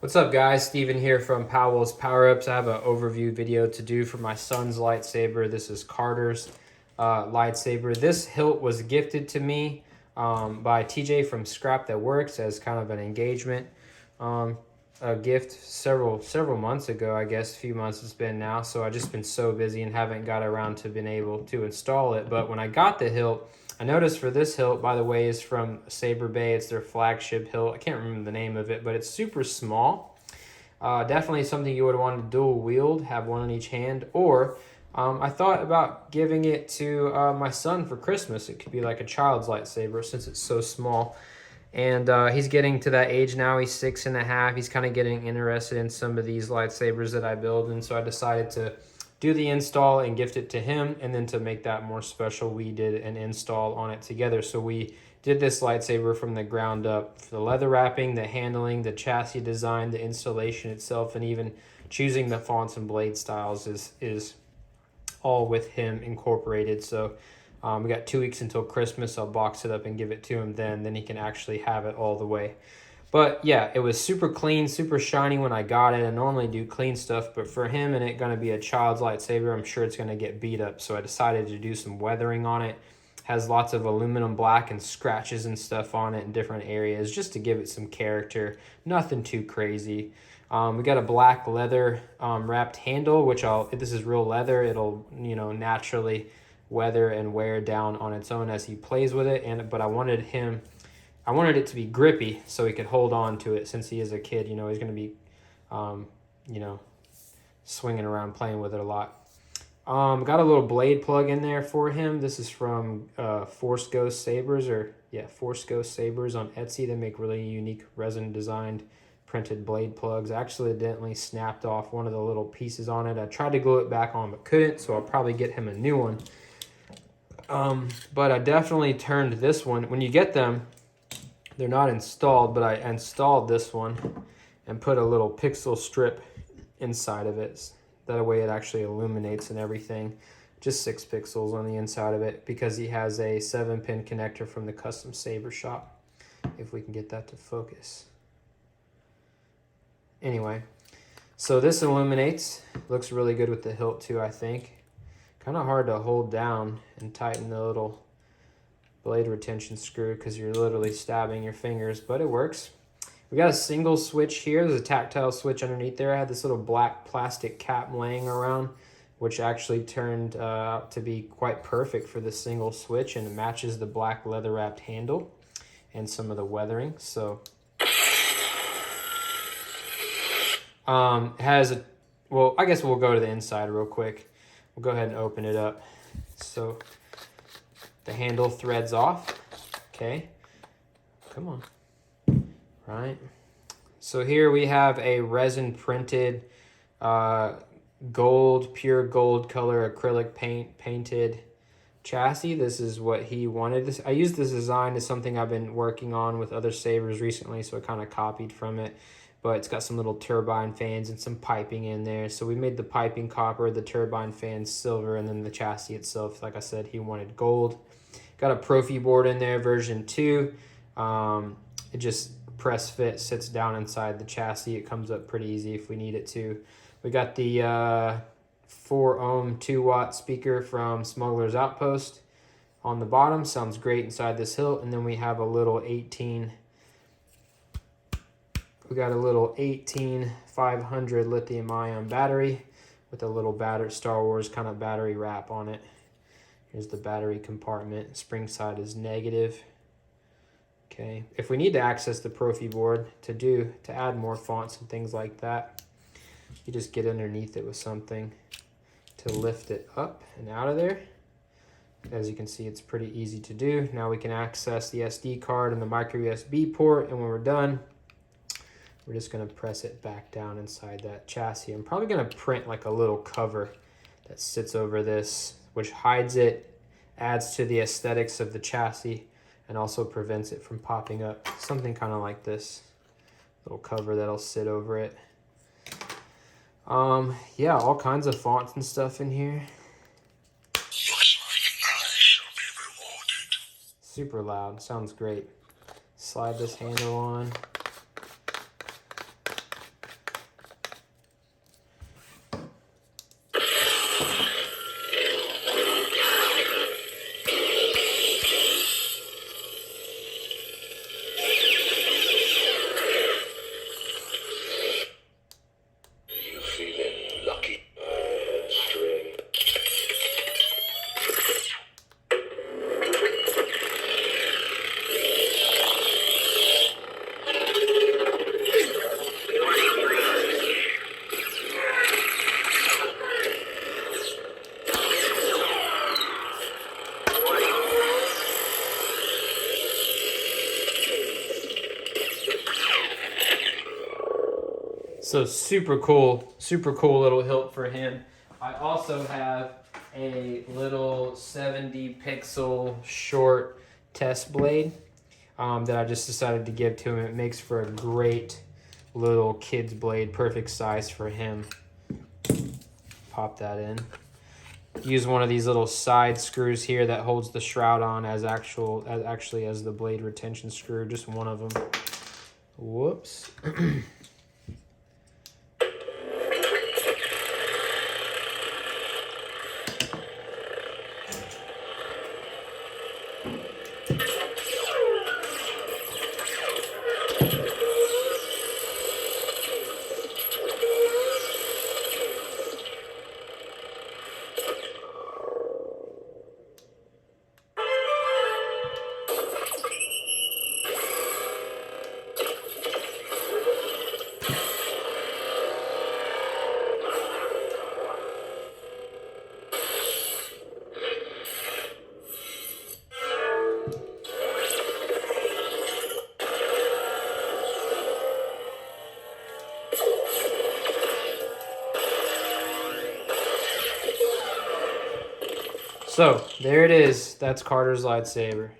What's up guys, Steven here from Powell's Power Ups. I have an overview video to do for my son's lightsaber. This is Carter's lightsaber. This hilt was gifted to me by TJ from Scrap That Works as kind of an engagement a gift several months ago, I guess. A few months it's been now, so I've just been so busy and haven't got around to being able to install it. But when I got the hilt, I noticed for this hilt, by the way, is from Saber Bay. It's their flagship hilt. I can't remember the name of it, but it's super small. Definitely something you would want to dual wield, have one in each hand. Or I thought about giving it to my son for Christmas. It could be like a child's lightsaber since it's so small. And he's getting to that age now. He's 6.5. He's kind of getting interested in some of these lightsabers that I build. And so I decided to do the install and gift it to him. And then to make that more special, we did an install on it together. So we did this lightsaber from the ground up. The leather wrapping, the handling, the chassis design, the installation itself, and even choosing the fonts and blade styles is all with him incorporated. So we got 2 weeks until Christmas. I'll box it up and give it to him then he can actually have it all the way. But yeah, it was super clean, super shiny when I got it. I normally do clean stuff, but for him and it gonna be a child's lightsaber, I'm sure it's gonna get beat up. So I decided to do some weathering on it. Has lots of aluminum black and scratches and stuff on it in different areas just to give it some character. Nothing too crazy. We got a black leather wrapped handle, which this is real leather. It'll, naturally weather and wear down on its own as he plays with it. But I wanted it to be grippy so he could hold on to it since he is a kid. He's going to be, swinging around playing with it a lot. Got a little blade plug in there for him. This is from Force Ghost Sabers on Etsy. They make really unique resin designed printed blade plugs. I accidentally snapped off one of the little pieces on it. I tried to glue it back on but couldn't, so I'll probably get him a new one. But I definitely turned this one. When you get them, they're not installed, but I installed this one and put a little pixel strip inside of it. That way it actually illuminates and everything. Just 6 pixels on the inside of it because he has a 7-pin connector from the custom saber shop. If we can get that to focus. Anyway, so this illuminates. Looks really good with the hilt too, I think. Kind of hard to hold down and tighten the little blade retention screw because you're literally stabbing your fingers, but it works. We got a single switch here. There's a tactile switch underneath there. I had this little black plastic cap laying around, which actually turned out to be quite perfect for this single switch, and it matches the black leather wrapped handle and some of the weathering. So I guess we'll go to the inside real quick. We'll go ahead and open it up. So the handle threads off. Okay, come on. Right. So here we have a resin printed gold, pure gold color acrylic painted chassis. This is what he wanted. I used this design as something I've been working on with other sabers recently, so I kind of copied from it. But it's got some little turbine fans and some piping in there. So we made the piping copper, the turbine fans silver, and then the chassis itself, like I said, he wanted gold. Got a Profi board in there, version 2. It just press fit, sits down inside the chassis. It comes up pretty easy if we need it to. We got the 4 ohm 2 watt speaker from Smuggler's Outpost on the bottom. Sounds great inside this hilt. And then we have a little 18500 lithium ion battery with a little Star Wars kind of battery wrap on it. Here's the battery compartment. Spring side is negative. Okay, if we need to access the Profi board to add more fonts and things like that, you just get underneath it with something to lift it up and out of there. As you can see, it's pretty easy to do. Now we can access the SD card and the micro USB port, and when we're done, we're just gonna press it back down inside that chassis. I'm probably gonna print like a little cover that sits over this, which hides it, adds to the aesthetics of the chassis, and also prevents it from popping up. Something kind of like this little cover that'll sit over it. Yeah, all kinds of fonts and stuff in here. Looks like I shall be rewarded. Super loud, sounds great. Slide this handle on. So super cool little hilt for him. I also have a little 70 pixel short test blade that I just decided to give to him. It makes for a great little kid's blade, perfect size for him. Pop that in. Use one of these little side screws here that holds the shroud on as the blade retention screw, just one of them. Whoops. So there it is. That's Carter's lightsaber.